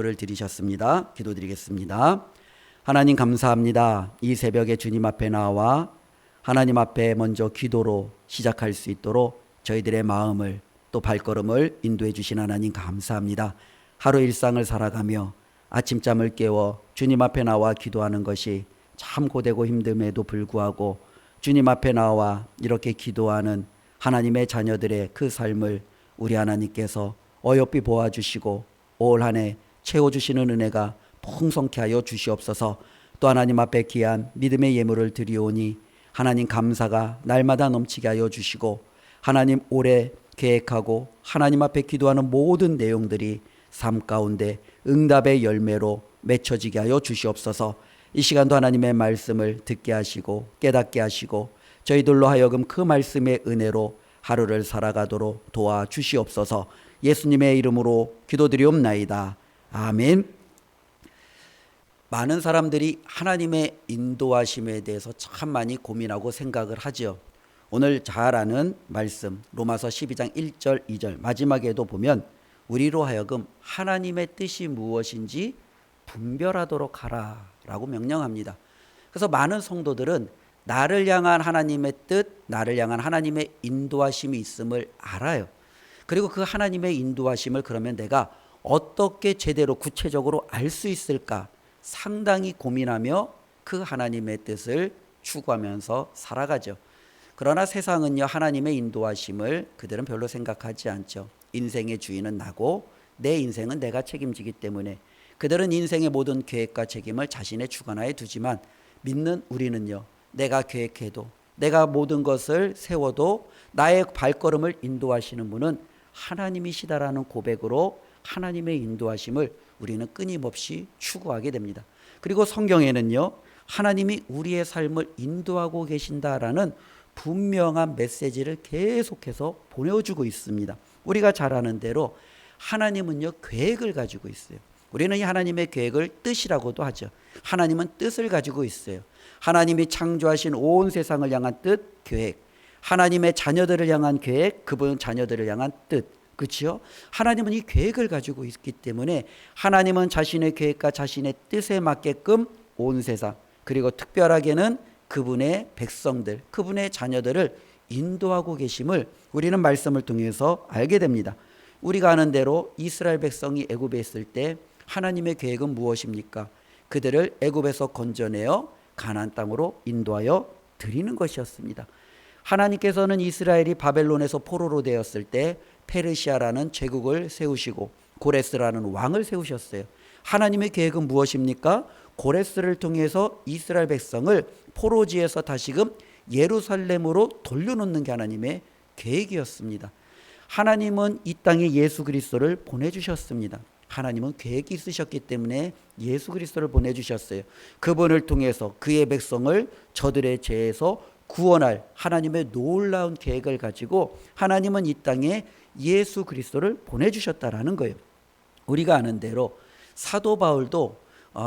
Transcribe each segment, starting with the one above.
를 드리셨습니다. 기도드리겠습니다. 하나님 감사합니다. 이 새벽에 주님 앞에 나와 하나님 앞에 먼저 기도로 시작할 수 있도록 저희들의 마음을 또 발걸음을 인도해 주신 하나님 감사합니다. 하루 일상을 살아가며 아침잠을 깨워 주님 앞에 나와 기도하는 것이 참 고되고 힘듦에도 불구하고 주님 앞에 나와 이렇게 기도하는 하나님의 자녀들의 그 삶을 우리 하나님께서 어여삐 보아주시고 올 한 해 채워주시는 은혜가 풍성케 하여 주시옵소서. 또 하나님 앞에 귀한 믿음의 예물을 드리오니 하나님 감사가 날마다 넘치게 하여 주시고 하나님 올해 계획하고 하나님 앞에 기도하는 모든 내용들이 삶 가운데 응답의 열매로 맺혀지게 하여 주시옵소서. 이 시간도 하나님의 말씀을 듣게 하시고 깨닫게 하시고 저희들로 하여금 그 말씀의 은혜로 하루를 살아가도록 도와주시옵소서. 예수님의 이름으로 기도드리옵나이다. 아멘. 많은 사람들이 하나님의 인도하심에 대해서 참 많이 고민하고 생각을 하죠. 오늘 잘 아는 말씀 로마서 12장 1절 2절 마지막에도 보면 우리로 하여금 하나님의 뜻이 무엇인지 분별하도록 하라 라고 명령합니다. 그래서 많은 성도들은 나를 향한 하나님의 뜻, 나를 향한 하나님의 인도하심이 있음을 알아요. 그리고 그 하나님의 인도하심을 그러면 내가 어떻게 제대로 구체적으로 알 수 있을까 상당히 고민하며 그 하나님의 뜻을 추구하면서 살아가죠. 그러나 세상은요, 하나님의 인도하심을 그들은 별로 생각하지 않죠. 인생의 주인은 나고 내 인생은 내가 책임지기 때문에 그들은 인생의 모든 계획과 책임을 자신의 주관하에 두지만 믿는 우리는요, 내가 계획해도 내가 모든 것을 세워도 나의 발걸음을 인도하시는 분은 하나님이시다라는 고백으로 하나님의 인도하심을 우리는 끊임없이 추구하게 됩니다. 그리고 성경에는요, 하나님이 우리의 삶을 인도하고 계신다라는 분명한 메시지를 계속해서 보내주고 있습니다. 우리가 잘 아는 대로 하나님은요, 계획을 가지고 있어요. 우리는 이 하나님의 계획을 뜻이라고도 하죠. 하나님은 뜻을 가지고 있어요. 하나님이 창조하신 온 세상을 향한 뜻, 계획. 하나님의 자녀들을 향한 계획, 그분 자녀들을 향한 뜻. 그렇죠? 하나님은 이 계획을 가지고 있기 때문에 하나님은 자신의 계획과 자신의 뜻에 맞게끔 온 세상, 그리고 특별하게는 그분의 백성들, 그분의 자녀들을 인도하고 계심을 우리는 말씀을 통해서 알게 됩니다. 우리가 아는 대로 이스라엘 백성이 애굽에 있을 때 하나님의 계획은 무엇입니까? 그들을 애굽에서 건져내어 가나안 땅으로 인도하여 드리는 것이었습니다. 하나님께서는 이스라엘이 바벨론에서 포로로 되었을 때 페르시아라는 제국을 세우시고 고레스라는 왕을 세우셨어요. 하나님의 계획은 무엇입니까? 고레스를 통해서 이스라엘 백성을 포로지에서 다시금 예루살렘으로 돌려놓는 게 하나님의 계획이었습니다. 하나님은 이 땅에 예수 그리스도를 보내주셨습니다. 하나님은 계획이 있으셨기 때문에 예수 그리스도를 보내주셨어요. 그분을 통해서 그의 백성을 저들의 죄에서 구원할 하나님의 놀라운 계획을 가지고 하나님은 이 땅에 예수 그리스도를 보내주셨다라는 거예요. 우리가 아는 대로 사도 바울도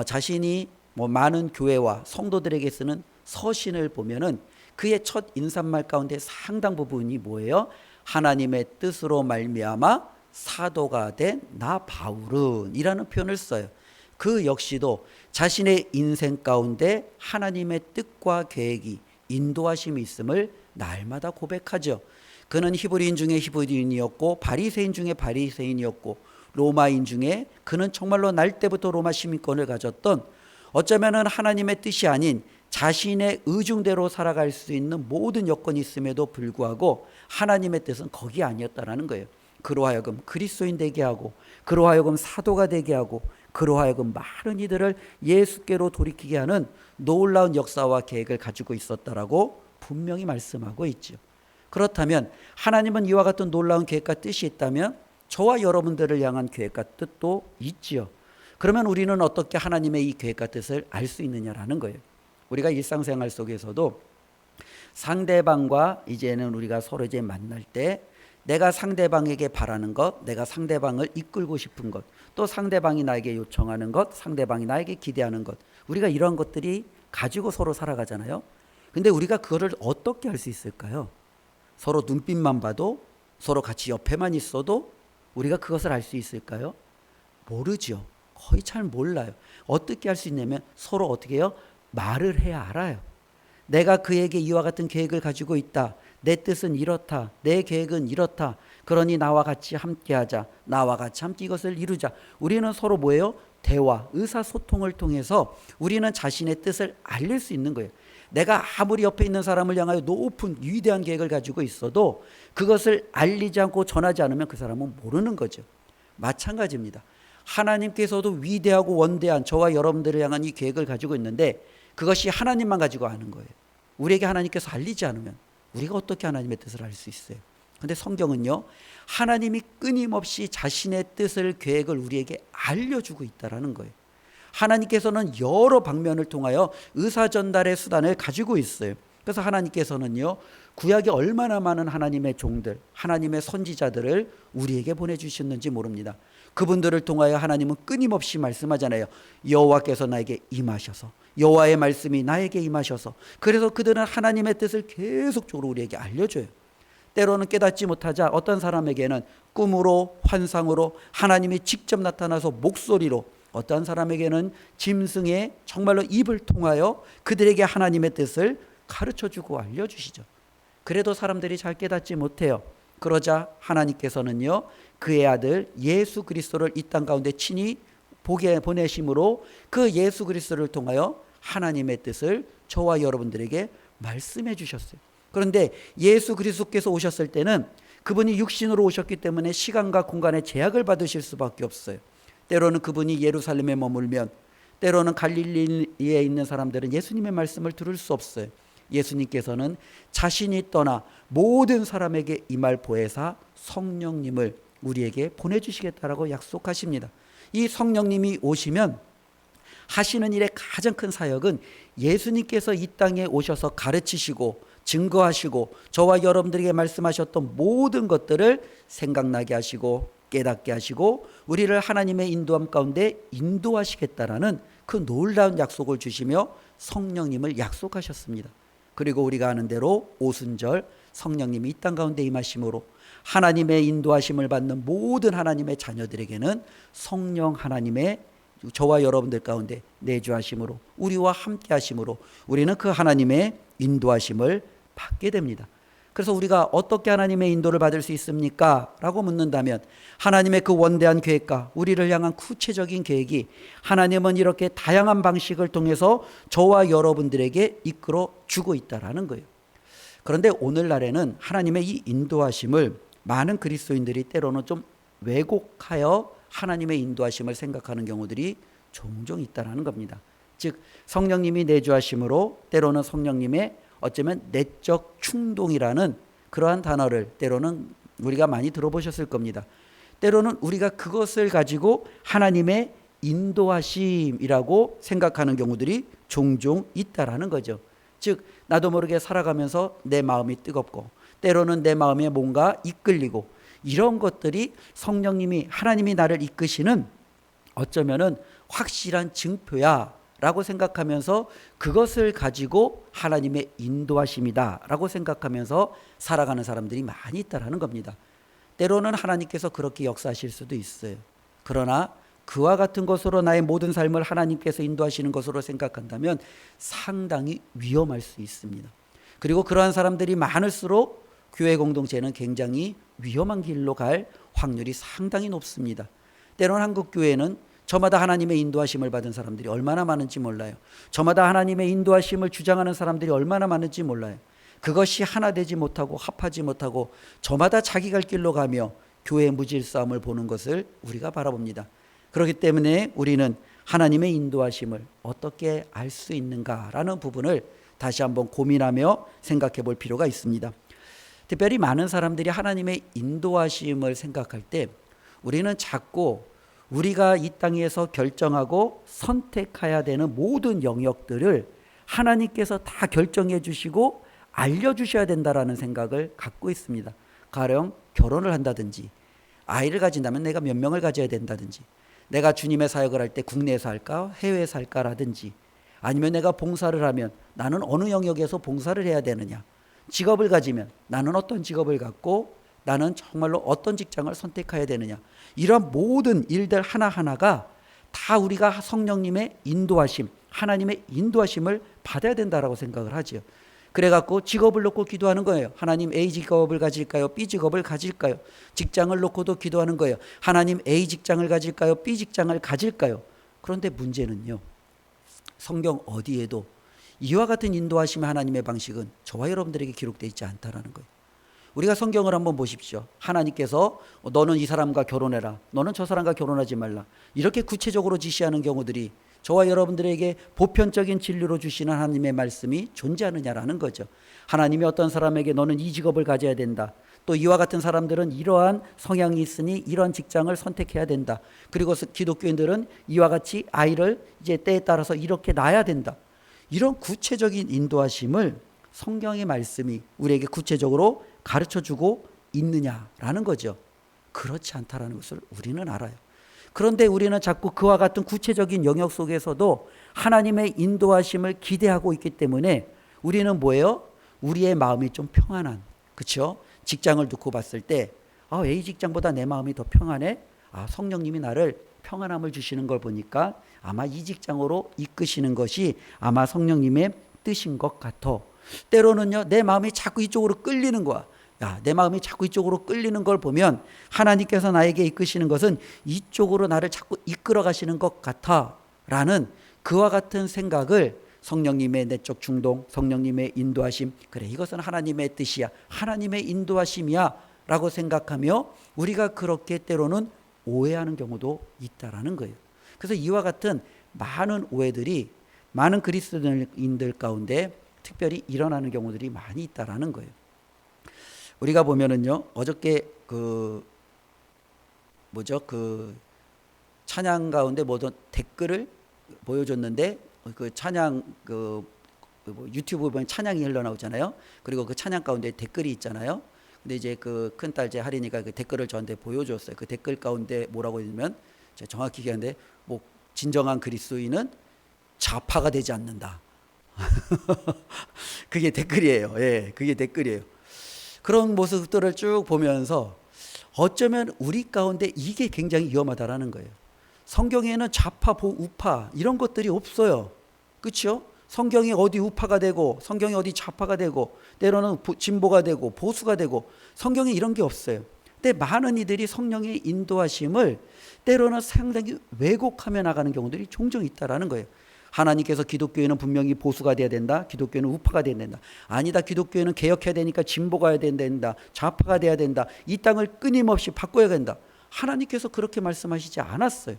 자신이 많은 교회와 성도들에게 쓰는 서신을 보면은 그의 첫 인사말 가운데 상당 부분이 뭐예요? 하나님의 뜻으로 말미암아 사도가 된 나 바울은 이라는 표현을 써요. 그 역시도 자신의 인생 가운데 하나님의 뜻과 계획이 인도하심이 있음을 날마다 고백하죠. 그는 히브리인 중에 히브리인이었고 바리새인 중에 바리새인이었고 로마인 중에 그는 정말로 날 때부터 로마 시민권을 가졌던 어쩌면은 하나님의 뜻이 아닌 자신의 의중대로 살아갈 수 있는 모든 여건이 있음에도 불구하고 하나님의 뜻은 거기 아니었다라는 거예요. 그로 하여금 그리스도인 되게 하고 그로 하여금 사도가 되게 하고 그로 하여금 많은 이들을 예수께로 돌이키게 하는 놀라운 역사와 계획을 가지고 있었다라고 분명히 말씀하고 있죠. 그렇다면 하나님은 이와 같은 놀라운 계획과 뜻이 있다면 저와 여러분들을 향한 계획과 뜻도 있지요. 그러면 우리는 어떻게 하나님의 이 계획과 뜻을 알 수 있느냐라는 거예요. 우리가 일상생활 속에서도 상대방과 이제는 우리가 서로 이제 만날 때 내가 상대방에게 바라는 것, 내가 상대방을 이끌고 싶은 것, 또 상대방이 나에게 요청하는 것, 상대방이 나에게 기대하는 것, 우리가 이런 것들이 가지고 서로 살아가잖아요. 근데 우리가 그거를 어떻게 할 수 있을까요? 서로 눈빛만 봐도, 서로 같이 옆에만 있어도 우리가 그것을 알 수 있을까요? 모르죠. 거의 잘 몰라요. 어떻게 할 수 있냐면 서로 어떻게 해요? 말을 해야 알아요. 내가 그에게 이와 같은 계획을 가지고 있다. 내 뜻은 이렇다. 내 계획은 이렇다. 그러니 나와 같이 함께하자. 나와 같이 함께 이것을 이루자. 우리는 서로 뭐예요? 대화, 의사소통을 통해서 우리는 자신의 뜻을 알릴 수 있는 거예요. 내가 아무리 옆에 있는 사람을 향하여 높은 위대한 계획을 가지고 있어도 그것을 알리지 않고 전하지 않으면 그 사람은 모르는 거죠. 마찬가지입니다. 하나님께서도 위대하고 원대한 저와 여러분들을 향한 이 계획을 가지고 있는데 그것이 하나님만 가지고 아는 거예요. 우리에게 하나님께서 알리지 않으면 우리가 어떻게 하나님의 뜻을 알 수 있어요? 그런데 성경은요, 하나님이 끊임없이 자신의 뜻을, 계획을 우리에게 알려주고 있다는 거예요. 하나님께서는 여러 방면을 통하여 의사전달의 수단을 가지고 있어요. 그래서 하나님께서는요, 구약에 얼마나 많은 하나님의 종들, 하나님의 선지자들을 우리에게 보내주셨는지 모릅니다. 그분들을 통하여 하나님은 끊임없이 말씀하잖아요. 여호와께서 나에게 임하셔서, 여호와의 말씀이 나에게 임하셔서. 그래서 그들은 하나님의 뜻을 계속적으로 우리에게 알려줘요. 때로는 깨닫지 못하자 어떤 사람에게는 꿈으로, 환상으로, 하나님이 직접 나타나서 목소리로, 어떤 사람에게는 짐승의 정말로 입을 통하여 그들에게 하나님의 뜻을 가르쳐주고 알려주시죠. 그래도 사람들이 잘 깨닫지 못해요. 그러자 하나님께서는요, 그의 아들 예수 그리스도를 이 땅 가운데 친히 보내심으로 그 예수 그리스도를 통하여 하나님의 뜻을 저와 여러분들에게 말씀해 주셨어요. 그런데 예수 그리스도께서 오셨을 때는 그분이 육신으로 오셨기 때문에 시간과 공간의 제약을 받으실 수밖에 없어요. 때로는 그분이 예루살렘에 머물면, 때로는 갈릴리에 있는 사람들은 예수님의 말씀을 들을 수 없어요. 예수님께서는 자신이 떠나 모든 사람에게 임할 보혜사 성령님을 우리에게 보내주시겠다라고 약속하십니다. 이 성령님이 오시면 하시는 일의 가장 큰 사역은 예수님께서 이 땅에 오셔서 가르치시고 증거하시고 저와 여러분들에게 말씀하셨던 모든 것들을 생각나게 하시고 깨닫게 하시고 우리를 하나님의 인도함 가운데 인도하시겠다라는 그 놀라운 약속을 주시며 성령님을 약속하셨습니다. 그리고 우리가 아는 대로 오순절 성령님이 이 땅 가운데 임하심으로 하나님의 인도하심을 받는 모든 하나님의 자녀들에게는 성령 하나님의 저와 여러분들 가운데 내주하심으로 우리와 함께 하심으로 우리는 그 하나님의 인도하심을 받게 됩니다. 그래서 우리가 어떻게 하나님의 인도를 받을 수 있습니까? 라고 묻는다면 하나님의 그 원대한 계획과 우리를 향한 구체적인 계획이 하나님은 이렇게 다양한 방식을 통해서 저와 여러분들에게 이끌어 주고 있다는 거예요. 그런데 오늘날에는 하나님의 이 인도하심을 많은 그리스도인들이 때로는 좀 왜곡하여 하나님의 인도하심을 생각하는 경우들이 종종 있다는 겁니다. 즉 성령님이 내주하심으로 때로는 성령님의 어쩌면 내적 충동이라는 그러한 단어를 때로는 우리가 많이 들어보셨을 겁니다. 때로는 우리가 그것을 가지고 하나님의 인도하심이라고 생각하는 경우들이 종종 있다라는 거죠. 즉 나도 모르게 살아가면서 내 마음이 뜨겁고 때로는 내 마음에 뭔가 이끌리고 이런 것들이 성령님이 하나님이 나를 이끄시는 어쩌면은 확실한 증표야 라고 생각하면서 그것을 가지고 하나님의 인도하심이다 라고 생각하면서 살아가는 사람들이 많이 있다라는 겁니다. 때로는 하나님께서 그렇게 역사하실 수도 있어요. 그러나 그와 같은 것으로 나의 모든 삶을 하나님께서 인도하시는 것으로 생각한다면 상당히 위험할 수 있습니다. 그리고 그러한 사람들이 많을수록 교회 공동체는 굉장히 위험한 길로 갈 확률이 상당히 높습니다. 때로는 한국 교회는 저마다 하나님의 인도하심을 받은 사람들이 얼마나 많은지 몰라요. 저마다 하나님의 인도하심을 주장하는 사람들이 얼마나 많은지 몰라요. 그것이 하나 되지 못하고 합하지 못하고 저마다 자기 갈 길로 가며 교회의 무질서함을 보는 것을 우리가 바라봅니다. 그렇기 때문에 우리는 하나님의 인도하심을 어떻게 알 수 있는가라는 부분을 다시 한번 고민하며 생각해 볼 필요가 있습니다. 특별히 많은 사람들이 하나님의 인도하심을 생각할 때 우리는 자꾸 우리가 이 땅에서 결정하고 선택해야 되는 모든 영역들을 하나님께서 다 결정해 주시고 알려주셔야 된다라는 생각을 갖고 있습니다. 가령 결혼을 한다든지 아이를 가진다면 내가 몇 명을 가져야 된다든지 내가 주님의 사역을 할 때 국내에서 할까 해외에서 할까라든지 아니면 내가 봉사를 하면 나는 어느 영역에서 봉사를 해야 되느냐 직업을 가지면 나는 어떤 직업을 갖고 나는 정말로 어떤 직장을 선택해야 되느냐 이런 모든 일들 하나하나가 다 우리가 성령님의 인도하심, 하나님의 인도하심을 받아야 된다라고 생각을 하지요. 그래갖고 직업을 놓고 기도하는 거예요. 하나님 A 직업을 가질까요? B 직업을 가질까요? 직장을 놓고도 기도하는 거예요. 하나님 A 직장을 가질까요? B 직장을 가질까요? 그런데 문제는요, 성경 어디에도 이와 같은 인도하심의 하나님의 방식은 저와 여러분들에게 기록되어 있지 않다라는 거예요. 우리가 성경을 한번 보십시오. 하나님께서 너는 이 사람과 결혼해라, 너는 저 사람과 결혼하지 말라, 이렇게 구체적으로 지시하는 경우들이 저와 여러분들에게 보편적인 진리로 주시는 하나님의 말씀이 존재하느냐라는 거죠. 하나님이 어떤 사람에게 너는 이 직업을 가져야 된다, 또 이와 같은 사람들은 이러한 성향이 있으니 이러한 직장을 선택해야 된다, 그리고 기독교인들은 이와 같이 아이를 이제 때에 따라서 이렇게 낳아야 된다, 이런 구체적인 인도하심을 성경의 말씀이 우리에게 구체적으로 가르쳐주고 있느냐라는 거죠. 그렇지 않다라는 것을 우리는 알아요. 그런데 우리는 자꾸 그와 같은 구체적인 영역 속에서도 하나님의 인도하심을 기대하고 있기 때문에 우리는 뭐예요? 우리의 마음이 좀 평안한, 그렇죠? 직장을 놓고 봤을 때 A 직장보다 내 마음이 더 평안해? 성령님이 나를 평안함을 주시는 걸 보니까 아마 이 직장으로 이끄시는 것이 아마 성령님의 뜻인 것 같아. 때로는요, 내 마음이 자꾸 이쪽으로 끌리는 거야. 내 마음이 자꾸 이쪽으로 끌리는 걸 보면 하나님께서 나에게 이끄시는 것은 이쪽으로 나를 자꾸 이끌어 가시는 것 같아 라는 그와 같은 생각을 성령님의 내적 중동, 성령님의 인도하심, 그래 이것은 하나님의 뜻이야, 하나님의 인도하심이야 라고 생각하며 우리가 그렇게 때로는 오해하는 경우도 있다라는 거예요. 그래서 이와 같은 많은 오해들이 많은 그리스도인들 가운데 특별히 일어나는 경우들이 많이 있다라는 거예요. 우리가 보면은요, 어저께 그 찬양 가운데 모든 댓글을 보여줬는데 그 찬양 유튜브 보면 찬양이 흘러나오잖아요. 그리고 그 찬양 가운데 댓글이 있잖아요. 근데 이제 그 큰딸 제 할인이가 그 댓글을 저한테 보여줬어요. 그 댓글 가운데 뭐라고 했냐면, 제가 정확히 얘기하는데 진정한 그리스도인은 좌파가 되지 않는다. 그게 댓글이에요. 예, 그게 댓글이에요. 그런 모습들을 쭉 보면서 어쩌면 우리 가운데 이게 굉장히 위험하다라는 거예요. 성경에는 좌파, 우파 이런 것들이 없어요. 그렇죠? 성경이 어디 우파가 되고 성경이 어디 좌파가 되고 때로는 진보가 되고 보수가 되고 성경에 이런 게 없어요. 근데 많은 이들이 성령의 인도하심을 때로는 상당히 왜곡하며 나가는 경우들이 종종 있다라는 거예요. 하나님께서 기독교회는 분명히 보수가 돼야 된다, 기독교회는 우파가 돼야 된다, 아니다 기독교회는 개혁해야 되니까 진보가 돼야 된다, 좌파가 돼야 된다, 이 땅을 끊임없이 바꿔야 된다. 하나님께서 그렇게 말씀하시지 않았어요.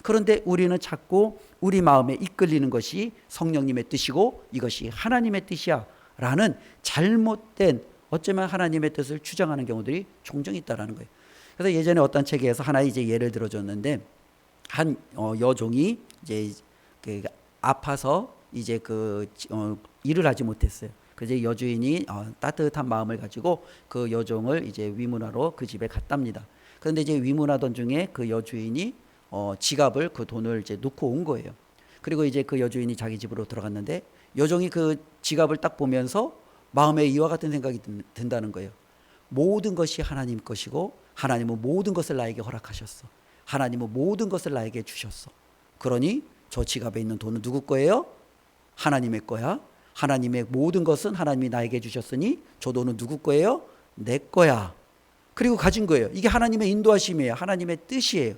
그런데 우리는 자꾸 우리 마음에 이끌리는 것이 성령님의 뜻이고 이것이 하나님의 뜻이야 라는 잘못된, 어쩌면 하나님의 뜻을 주장하는 경우들이 종종 있다라는 거예요. 그래서 예전에 어떤 책에서 하나 이제 예를 들어줬는데, 한 여종이 이제 아파서 이제 일을 하지 못했어요. 그래서 여주인이 따뜻한 마음을 가지고 그 여종을 이제 위문하러 그 집에 갔답니다. 그런데 이제 위문하던 중에 그 여주인이 지갑을, 그 돈을 이제 놓고 온 거예요. 그리고 이제 그 여주인이 자기 집으로 들어갔는데 여종이 그 지갑을 딱 보면서 마음에 이와 같은 생각이 든다는 거예요. 모든 것이 하나님 것이고 하나님은 모든 것을 나에게 허락하셨어. 하나님은 모든 것을 나에게 주셨어. 그러니 저 지갑에 있는 돈은 누구 거예요? 하나님의 거야. 하나님의 모든 것은 하나님이 나에게 주셨으니 저 돈은 누구 거예요? 내 거야. 그리고 가진 거예요. 이게 하나님의 인도하심이에요. 하나님의 뜻이에요.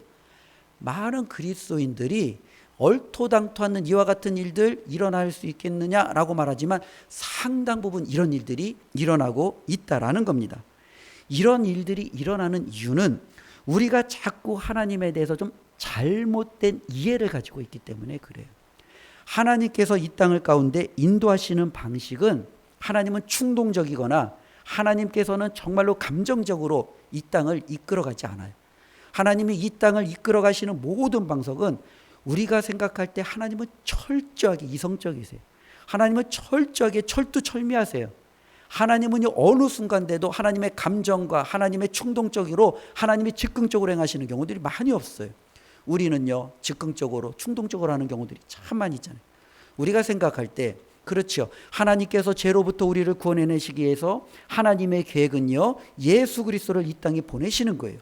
많은 그리스도인들이 얼토당토 않는 이와 같은 일들 일어날 수 있겠느냐라고 말하지만 상당 부분 이런 일들이 일어나고 있다라는 겁니다. 이런 일들이 일어나는 이유는 우리가 자꾸 하나님에 대해서 좀 잘못된 이해를 가지고 있기 때문에 그래요. 하나님께서 이 땅을 가운데 인도하시는 방식은, 하나님은 충동적이거나 하나님께서는 정말로 감정적으로 이 땅을 이끌어가지 않아요. 하나님이 이 땅을 이끌어 가시는 모든 방식은 우리가 생각할 때 하나님은 철저하게 이성적이세요. 하나님은 철저하게 철두철미하세요. 하나님은 어느 순간대도 하나님의 감정과 하나님의 충동적으로 하나님이 즉흥적으로 행하시는 경우들이 많이 없어요. 우리는요, 즉흥적으로 충동적으로 하는 경우들이 참 많이 있잖아요. 우리가 생각할 때 그렇죠. 하나님께서 죄로부터 우리를 구원해내시기 위해서 하나님의 계획은요, 예수 그리스도를 이 땅에 보내시는 거예요.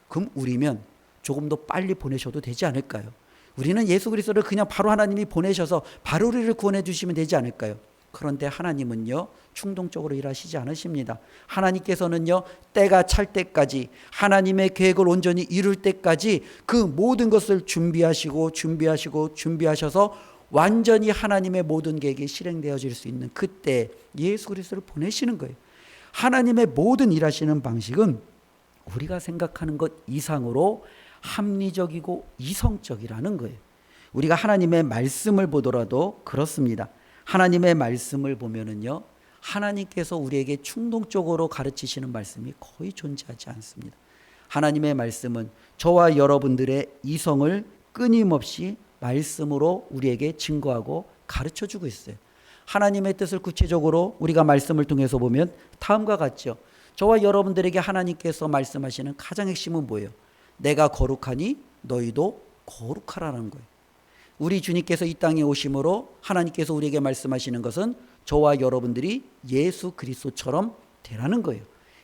그럼 우리면 조금 더 빨리 보내셔도 되지 않을까요? 우리는 예수 그리스도를 그냥 바로 하나님이 보내셔서 바로 우리를 구원해 주시면 되지 않을까요? 그런데 하나님은요, 충동적으로 일하시지 않으십니다. 하나님께서는요, 때가 찰 때까지, 하나님의 계획을 온전히 이룰 때까지 그 모든 것을 준비하셔서 완전히 하나님의 모든 계획이 실행되어질 수 있는 그때 예수 그리스도를 보내시는 거예요. 하나님의 모든 일하시는 방식은 우리가 생각하는 것 이상으로 합리적이고 이성적이라는 거예요. 우리가 하나님의 말씀을 보더라도 그렇습니다. 하나님의 말씀을 보면은요, 하나님께서 우리에게 충동적으로 가르치시는 말씀이 거의 존재하지 않습니다. 하나님의 말씀은 저와 여러분들의 이성을 끊임없이 말씀으로 우리에게 증거하고 가르쳐 주고 있어요. 하나님의 뜻을 구체적으로 우리가 말씀을 통해서 보면 다음과 같죠. 저와 여러분들에게 하나님께서 말씀하시는 가장 핵심은 뭐예요? 내가 거룩하니 너희도 거룩하라는 거예요. 우리 주님께서 이 땅에 오심으로 하나님께서 우리에게 말씀하시는 것은 저와 여러분들이 예수 그리스도처럼 되라는 거예요.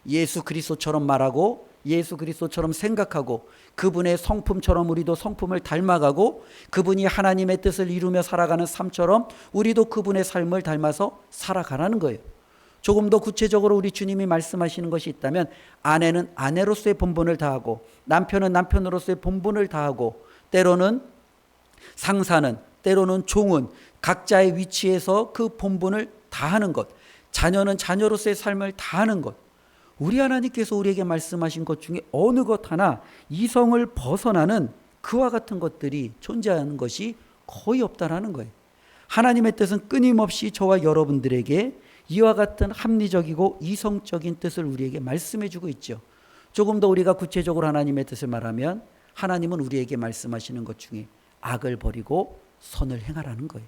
예수 그리스도처럼 말하고 예수 그리스도처럼 생각하고 그분의 성품처럼 우리도 성품을 닮아가고 그분이 하나님의 뜻을 이루며 살아가는 삶처럼 우리도 그분의 삶을 닮아서 살아가라는 거예요. 조금 더 구체적으로 우리 주님이 말씀하시는 것이 있다면 아내는 아내로서의 본분을 다하고 남편은 남편으로서의 본분을 다하고 때로는 상사는 때로는 종은 각자의 위치에서 그 본분을 다하는 것, 자녀는 자녀로서의 삶을 다하는 것, 우리 하나님께서 우리에게 말씀하신 것 중에 어느 것 하나 이성을 벗어나는 그와 같은 것들이 존재하는 것이 거의 없다라는 거예요. 하나님의 뜻은 끊임없이 저와 여러분들에게 이와 같은 합리적이고 이성적인 뜻을 우리에게 말씀해 주고 있죠. 조금 더 우리가 구체적으로 하나님의 뜻을 말하면 하나님은 우리에게 말씀하시는 것 중에 악을 버리고 선을 행하라는 거예요.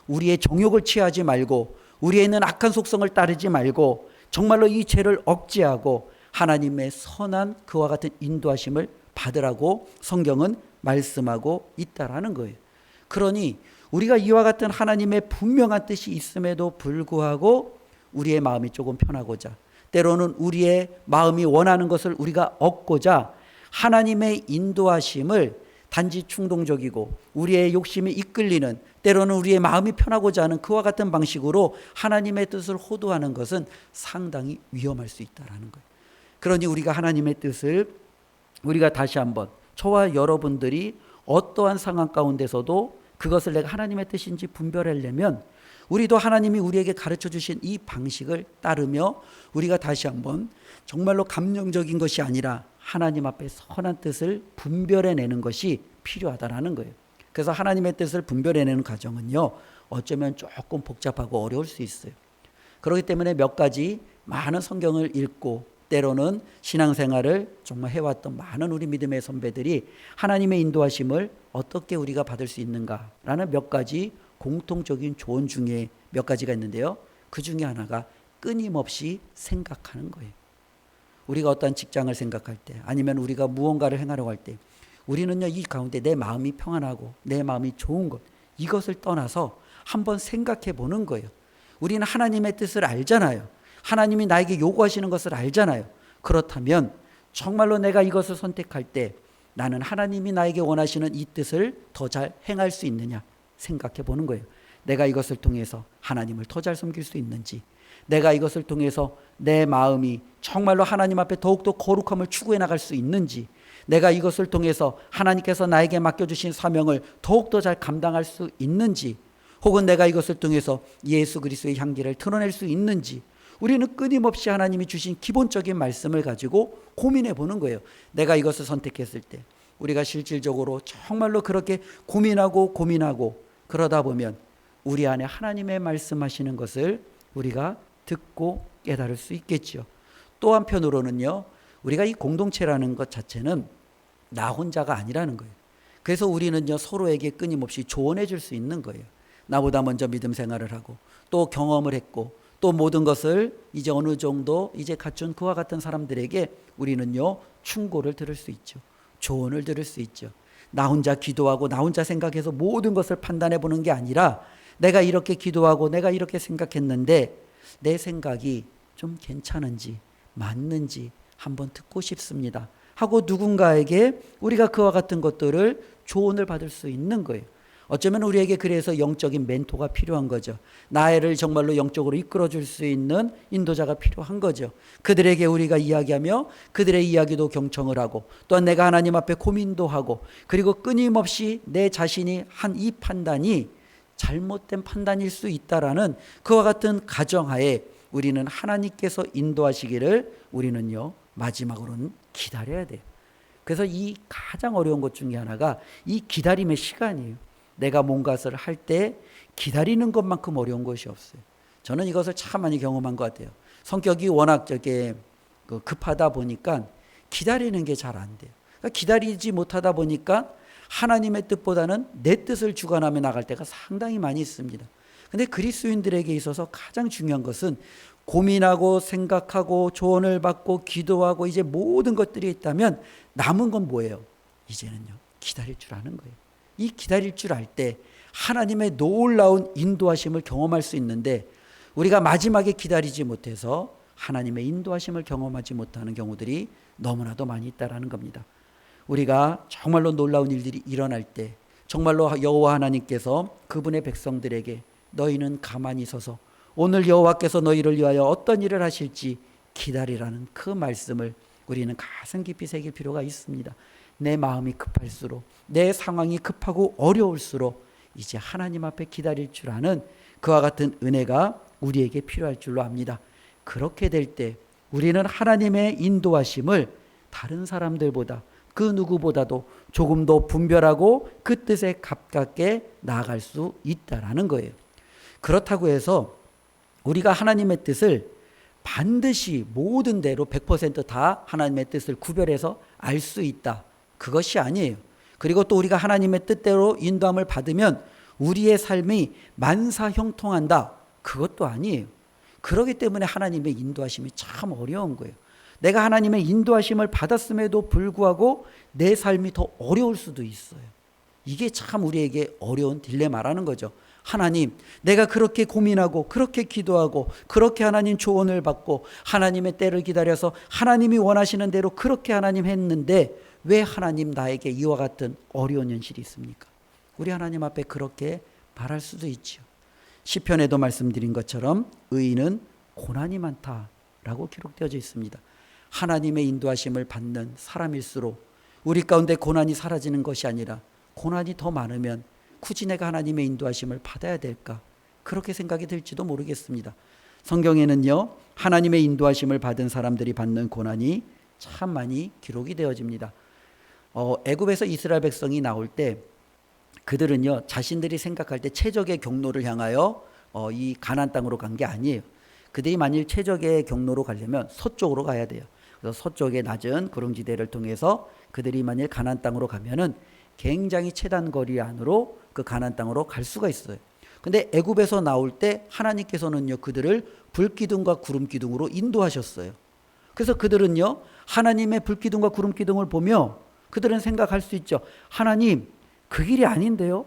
우리의 정욕을 취하지 말고 우리에 있는 악한 속성을 따르지 말고 정말로 이 죄를 억제하고 하나님의 선한 그와 같은 인도하심을 받으라고 성경은 말씀하고 있다라는 거예요. 그러니 우리가 이와 같은 하나님의 분명한 뜻이 있음에도 불구하고 우리의 마음이 조금 편하고자 때로는 우리의 마음이 원하는 것을 우리가 얻고자 하나님의 인도하심을 단지 충동적이고 우리의 욕심이 이끌리는 때로는 우리의 마음이 편하고자 하는 그와 같은 방식으로 하나님의 뜻을 호도하는 것은 상당히 위험할 수 있다는 거예요. 그러니 우리가 하나님의 뜻을 우리가 다시 한번 저와 여러분들이 어떠한 상황 가운데서도 그것을 내가 하나님의 뜻인지 분별하려면 우리도 하나님이 우리에게 가르쳐 주신 이 방식을 따르며 우리가 다시 한번 정말로 감정적인 것이 아니라 하나님 앞에 선한 뜻을 분별해내는 것이 필요하다라는 거예요. 그래서 하나님의 뜻을 분별해내는 과정은요, 어쩌면 조금 복잡하고 어려울 수 있어요. 그렇기 때문에 몇 가지 많은 성경을 읽고 때로는 신앙생활을 정말 해왔던 많은 우리 믿음의 선배들이 하나님의 인도하심을 어떻게 우리가 받을 수 있는가라는 몇 가지 공통적인 조언 중에 몇 가지가 있는데요. 그 중에 하나가 끊임없이 생각하는 거예요. 우리가 어떠한 직장을 생각할 때 아니면 우리가 무언가를 행하려고 할 때 우리는요, 이 가운데 내 마음이 평안하고 내 마음이 좋은 것, 이것을 떠나서 한번 생각해 보는 거예요. 우리는 하나님의 뜻을 알잖아요. 하나님이 나에게 요구하시는 것을 알잖아요. 그렇다면 정말로 내가 이것을 선택할 때 나는 하나님이 나에게 원하시는 이 뜻을 더 잘 행할 수 있느냐 생각해 보는 거예요. 내가 이것을 통해서 하나님을 더 잘 섬길 수 있는지, 내가 이것을 통해서 내 마음이 정말로 하나님 앞에 더욱더 거룩함을 추구해 나갈 수 있는지, 내가 이것을 통해서 하나님께서 나에게 맡겨주신 사명을 더욱더 잘 감당할 수 있는지, 혹은 내가 이것을 통해서 예수 그리스도의 향기를 드러낼 수 있는지, 우리는 끊임없이 하나님이 주신 기본적인 말씀을 가지고 고민해 보는 거예요. 내가 이것을 선택했을 때 우리가 실질적으로 정말로 그렇게 고민하고 그러다 보면 우리 안에 하나님의 말씀하시는 것을 우리가 듣고 깨달을 수 있겠죠. 또 한편으로는요, 우리가 이 공동체라는 것 자체는 나 혼자가 아니라는 거예요. 그래서 우리는요, 서로에게 끊임없이 조언해 줄 수 있는 거예요. 나보다 먼저 믿음 생활을 하고 또 경험을 했고 또 모든 것을 이제 어느 정도 이제 갖춘 그와 같은 사람들에게 우리는요, 충고를 들을 수 있죠. 조언을 들을 수 있죠. 나 혼자 기도하고 나 혼자 생각해서 모든 것을 판단해 보는 게 아니라 내가 이렇게 기도하고 내가 이렇게 생각했는데 내 생각이 좀 괜찮은지 맞는지 한번 듣고 싶습니다 하고 누군가에게 우리가 그와 같은 것들을 조언을 받을 수 있는 거예요. 어쩌면 우리에게 그래서 영적인 멘토가 필요한 거죠. 나를 정말로 영적으로 이끌어줄 수 있는 인도자가 필요한 거죠. 그들에게 우리가 이야기하며 그들의 이야기도 경청을 하고 또한 내가 하나님 앞에 고민도 하고 그리고 끊임없이 내 자신이 한 이 판단이 잘못된 판단일 수 있다라는 그와 같은 가정하에 우리는 하나님께서 인도하시기를 우리는요 마지막으로는 기다려야 돼요. 그래서 이 가장 어려운 것 중에 하나가 이 기다림의 시간이에요. 내가 뭔가를 할 때 기다리는 것만큼 어려운 것이 없어요. 저는 이것을 참 많이 경험한 것 같아요. 성격이 워낙 급하다 보니까 기다리는 게 잘 안 돼요. 그러니까 기다리지 못하다 보니까 하나님의 뜻보다는 내 뜻을 주관하며 나갈 때가 상당히 많이 있습니다. 근데 그리스도인들에게 있어서 가장 중요한 것은 고민하고 생각하고 조언을 받고 기도하고 이제 모든 것들이 있다면 남은 건 뭐예요? 이제는요 기다릴 줄 아는 거예요. 이 기다릴 줄 알 때 하나님의 놀라운 인도하심을 경험할 수 있는데 우리가 마지막에 기다리지 못해서 하나님의 인도하심을 경험하지 못하는 경우들이 너무나도 많이 있다라는 겁니다. 우리가 정말로 놀라운 일들이 일어날 때 정말로 여호와 하나님께서 그분의 백성들에게 너희는 가만히 서서 오늘 여호와께서 너희를 위하여 어떤 일을 하실지 기다리라는 그 말씀을 우리는 가슴 깊이 새길 필요가 있습니다. 내 마음이 급할수록 내 상황이 급하고 어려울수록 이제 하나님 앞에 기다릴 줄 아는 그와 같은 은혜가 우리에게 필요할 줄로 압니다. 그렇게 될 때 우리는 하나님의 인도하심을 다른 사람들보다 그 누구보다도 조금 더 분별하고 그 뜻에 가깝게 나아갈 수 있다라는 거예요. 그렇다고 해서 우리가 하나님의 뜻을 반드시 모든 대로 100%다 하나님의 뜻을 구별해서 알 수 있다. 그것이 아니에요. 그리고 또 우리가 하나님의 뜻대로 인도함을 받으면 우리의 삶이 만사형통한다. 그것도 아니에요. 그렇기 때문에 하나님의 인도하심이 참 어려운 거예요. 내가 하나님의 인도하심을 받았음에도 불구하고 내 삶이 더 어려울 수도 있어요. 이게 참 우리에게 어려운 딜레마라는 거죠. 하나님, 내가 그렇게 고민하고 그렇게 기도하고 그렇게 하나님 조언을 받고 하나님의 때를 기다려서 하나님이 원하시는 대로 그렇게 하나님 했는데 왜 하나님 나에게 이와 같은 어려운 현실이 있습니까? 우리 하나님 앞에 그렇게 말할 수도 있죠. 시편에도 말씀드린 것처럼 의인은 고난이 많다라고 기록되어져 있습니다. 하나님의 인도하심을 받는 사람일수록 우리 가운데 고난이 사라지는 것이 아니라 고난이 더 많으면 굳이 내가 하나님의 인도하심을 받아야 될까? 그렇게 생각이 들지도 모르겠습니다. 성경에는요, 하나님의 인도하심을 받은 사람들이 받는 고난이 참 많이 기록이 되어집니다. 애굽에서 이스라엘 백성이 나올 때 그들은요, 자신들이 생각할 때 최적의 경로를 향하여 이 가나안 땅으로 간 게 아니에요. 그들이 만일 최적의 경로로 가려면 서쪽으로 가야 돼요. 그래서 서쪽의 낮은 구릉지대를 통해서 그들이 만일 가나안 땅으로 가면은 굉장히 최단 거리 안으로 그 가나안 땅으로 갈 수가 있어요. 근데 애굽에서 나올 때 하나님께서는요 그들을 불기둥과 구름기둥으로 인도하셨어요. 그래서 그들은요 하나님의 불기둥과 구름기둥을 보며 그들은 생각할 수 있죠. 하나님 그 길이 아닌데요.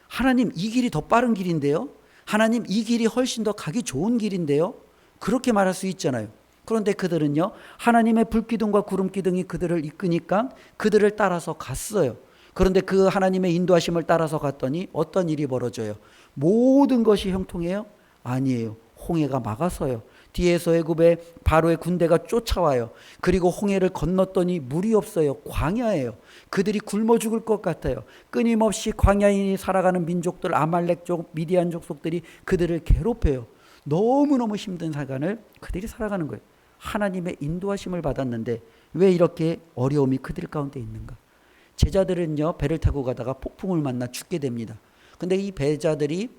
하나님 이 길이 더 빠른 길인데요. 하나님 이 길이 훨씬 더 가기 좋은 길인데요. 그렇게 말할 수 있잖아요. 그런데 그들은요 하나님의 불기둥과 구름기둥이 그들을 이끄니까 그들을 따라서 갔어요. 그런데 그 하나님의 인도하심을 따라서 갔더니 어떤 일이 벌어져요? 모든 것이 형통해요? 아니에요. 홍해가 막아서요. 뒤에서 애굽의 바로의 군대가 쫓아와요. 그리고 홍해를 건넜더니 물이 없어요. 광야예요. 그들이 굶어 죽을 것 같아요. 끊임없이 광야인이 살아가는 민족들, 아말렉족, 미디안 족속들이 그들을 괴롭혀요. 너무너무 힘든 시간을 그들이 살아가는 거예요. 하나님의 인도하심을 받았는데 왜 이렇게 어려움이 그들 가운데 있는가? 제자들은요 배를 타고 가다가 폭풍을 만나 죽게 됩니다. 근데 이 배자들이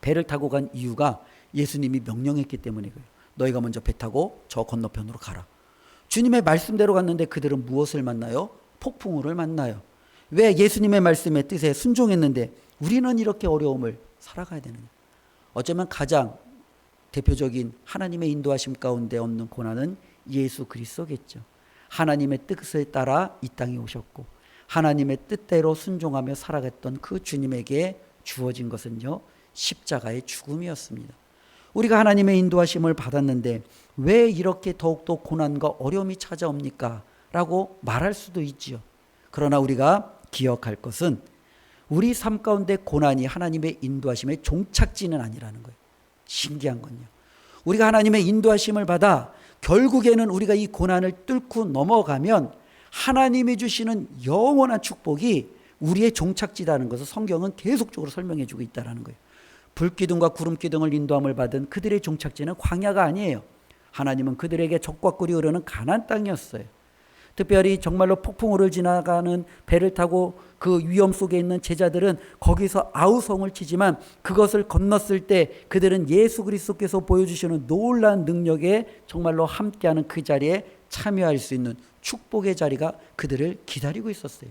배를 타고 간 이유가 예수님이 명령했기 때문에 그래요. 너희가 먼저 배 타고 저 건너편으로 가라. 주님의 말씀대로 갔는데 그들은 무엇을 만나요? 폭풍우를 만나요. 왜? 예수님의 말씀의 뜻에 순종했는데 우리는 이렇게 어려움을 살아가야 되느냐. 어쩌면 가장 대표적인 하나님의 인도하심 가운데 없는 고난은 예수 그리스도겠죠. 하나님의 뜻에 따라 이 땅에 오셨고 하나님의 뜻대로 순종하며 살아갔던 그 주님에게 주어진 것은요 십자가의 죽음이었습니다. 우리가 하나님의 인도하심을 받았는데 왜 이렇게 더욱더 고난과 어려움이 찾아옵니까? 라고 말할 수도 있지요. 그러나 우리가 기억할 것은 우리 삶 가운데 고난이 하나님의 인도하심의 종착지는 아니라는 거예요. 신기한 건요. 우리가 하나님의 인도하심을 받아 결국에는 우리가 이 고난을 뚫고 넘어가면 하나님이 주시는 영원한 축복이 우리의 종착지라는 것을 성경은 계속적으로 설명해 주고 있다는 거예요. 불기둥과 구름기둥을 인도함을 받은 그들의 종착지는 광야가 아니에요. 하나님은 그들에게 적과 꿀이 흐르는 가나안 땅이었어요. 특별히 정말로 폭풍우를 지나가는 배를 타고 그 위험 속에 있는 제자들은 거기서 아우성을 치지만 그것을 건넜을 때 그들은 예수 그리스도께서 보여주시는 놀라운 능력에 정말로 함께하는 그 자리에 참여할 수 있는 축복의 자리가 그들을 기다리고 있었어요.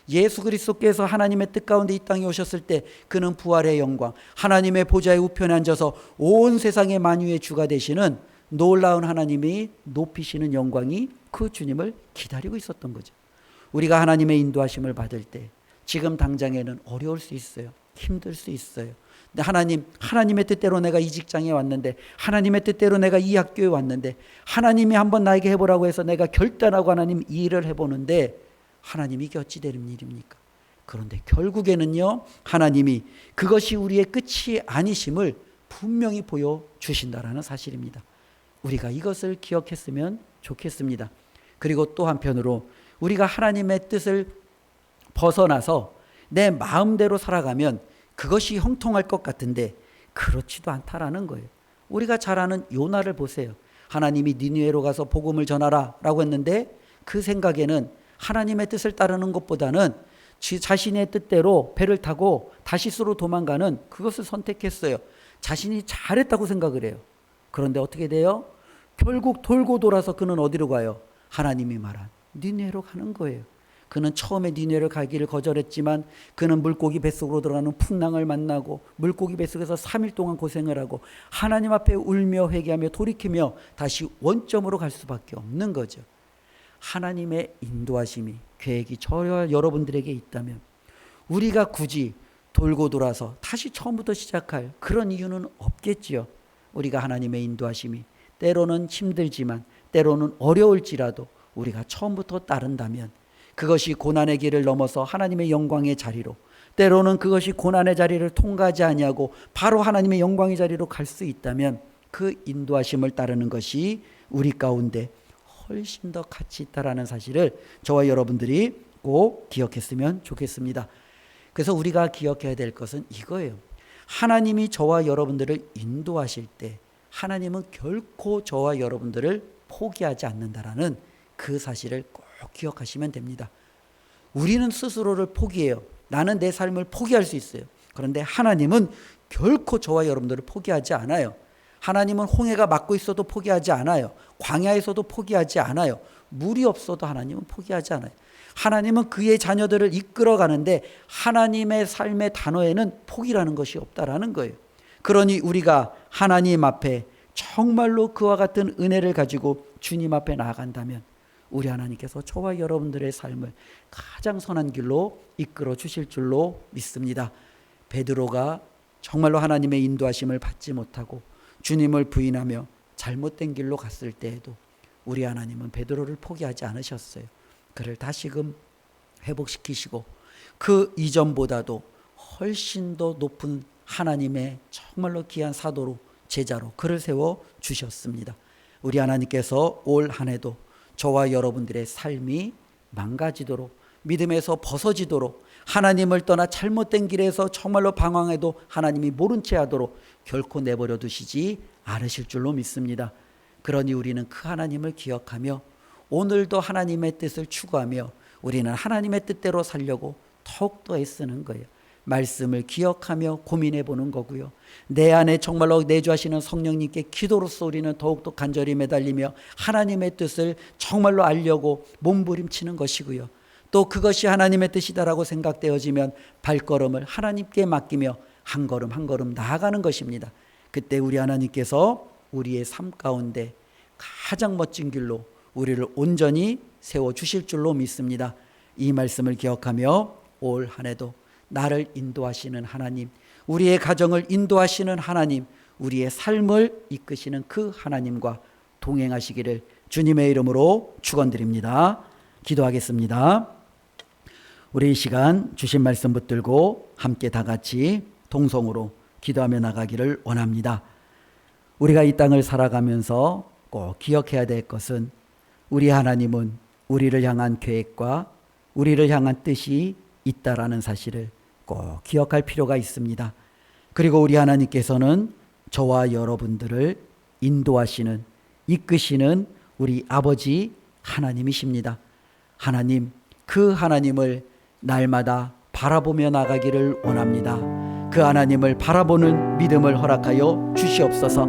예수 그리스도께서 하나님의 뜻 가운데 이 땅에 오셨을 때 그는 부활의 영광, 하나님의 보좌의 우편에 앉아서 온 세상의 만유의 주가 되시는 놀라운 하나님이 높이시는 영광이 그 주님을 기다리고 있었던 거죠. 우리가 하나님의 인도하심을 받을 때 지금 당장에는 어려울 수 있어요. 힘들 수 있어요. 근데 하나님의 뜻대로 내가 이 직장에 왔는데, 하나님의 뜻대로 내가 이 학교에 왔는데, 하나님이 한번 나에게 해보라고 해서 내가 결단하고 하나님 이 일을 해보는데 하나님이 이게 어찌 되는 일입니까? 그런데 결국에는요, 하나님이 그것이 우리의 끝이 아니심을 분명히 보여주신다라는 사실입니다. 우리가 이것을 기억했으면 좋겠습니다. 그리고 또 한편으로 우리가 하나님의 뜻을 벗어나서 내 마음대로 살아가면 그것이 형통할 것 같은데 그렇지도 않다라는 거예요. 우리가 잘 아는 요나를 보세요. 하나님이 니느웨로 가서 복음을 전하라 라고 했는데 그 생각에는 하나님의 뜻을 따르는 것보다는 자신의 뜻대로 배를 타고 다시스로 도망가는 그것을 선택했어요. 자신이 잘했다고 생각을 해요. 그런데 어떻게 돼요? 결국 돌고 돌아서 그는 어디로 가요? 하나님이 말한 니느웨로 가는 거예요. 그는 처음에 니느웨를 가기를 거절했지만 그는 물고기 뱃속으로 들어가는 풍랑을 만나고 물고기 뱃속에서 3일 동안 고생을 하고 하나님 앞에 울며 회개하며 돌이키며 다시 원점으로 갈 수밖에 없는 거죠. 하나님의 인도하심이, 계획이 저와 여러분들에게 있다면 우리가 굳이 돌고 돌아서 다시 처음부터 시작할 그런 이유는 없겠지요. 우리가 하나님의 인도하심이 때로는 힘들지만 때로는 어려울지라도 우리가 처음부터 따른다면 그것이 고난의 길을 넘어서 하나님의 영광의 자리로, 때로는 그것이 고난의 자리를 통과하지 아니하고 바로 하나님의 영광의 자리로 갈 수 있다면 그 인도하심을 따르는 것이 우리 가운데 훨씬 더 가치 있다라는 사실을 저와 여러분들이 꼭 기억했으면 좋겠습니다. 그래서 우리가 기억해야 될 것은 이거예요. 하나님이 저와 여러분들을 인도하실 때 하나님은 결코 저와 여러분들을 포기하지 않는다라는 그 사실을 꼭 기억하시면 됩니다. 우리는 스스로를 포기해요. 나는 내 삶을 포기할 수 있어요. 그런데 하나님은 결코 저와 여러분들을 포기하지 않아요. 하나님은 홍해가 막고 있어도 포기하지 않아요. 광야에서도 포기하지 않아요. 물이 없어도 하나님은 포기하지 않아요. 하나님은 그의 자녀들을 이끌어 가는데 하나님의 삶의 단어에는 포기라는 것이 없다라는 거예요. 그러니 우리가 하나님 앞에 정말로 그와 같은 은혜를 가지고 주님 앞에 나아간다면 우리 하나님께서 저와 여러분들의 삶을 가장 선한 길로 이끌어 주실 줄로 믿습니다. 베드로가 정말로 하나님의 인도하심을 받지 못하고 주님을 부인하며 잘못된 길로 갔을 때에도 우리 하나님은 베드로를 포기하지 않으셨어요. 그를 다시금 회복시키시고 그 이전보다도 훨씬 더 높은 하나님의 정말로 귀한 사도로, 제자로 그를 세워 주셨습니다. 우리 하나님께서 올 한 해도 저와 여러분들의 삶이 망가지도록, 믿음에서 벗어지도록, 하나님을 떠나 잘못된 길에서 정말로 방황해도 하나님이 모른 채 하도록 결코 내버려 두시지 않으실 줄로 믿습니다. 그러니 우리는 그 하나님을 기억하며 오늘도 하나님의 뜻을 추구하며 우리는 하나님의 뜻대로 살려고 더욱더 애쓰는 거예요. 말씀을 기억하며 고민해 보는 거고요. 내 안에 정말로 내주하시는 성령님께 기도로서 우리는 더욱더 간절히 매달리며 하나님의 뜻을 정말로 알려고 몸부림치는 것이고요. 또 그것이 하나님의 뜻이다라고 생각되어지면 발걸음을 하나님께 맡기며 한 걸음 한 걸음 나아가는 것입니다. 그때 우리 하나님께서 우리의 삶 가운데 가장 멋진 길로 우리를 온전히 세워주실 줄로 믿습니다. 이 말씀을 기억하며 올 한 해도 나를 인도하시는 하나님, 우리의 가정을 인도하시는 하나님, 우리의 삶을 이끄시는 그 하나님과 동행하시기를 주님의 이름으로 축원드립니다. 기도하겠습니다. 우리 이 시간 주신 말씀 붙들고 함께 다 같이 동성으로 기도하며 나가기를 원합니다. 우리가 이 땅을 살아가면서 꼭 기억해야 될 것은 우리 하나님은 우리를 향한 계획과 우리를 향한 뜻이 있다라는 사실을 꼭 기억할 필요가 있습니다. 그리고 우리 하나님께서는 저와 여러분들을 인도하시는, 이끄시는 우리 아버지 하나님이십니다. 하나님, 그 하나님을 날마다 바라보며 나가기를 원합니다. 그 하나님을 바라보는 믿음을 허락하여 주시옵소서.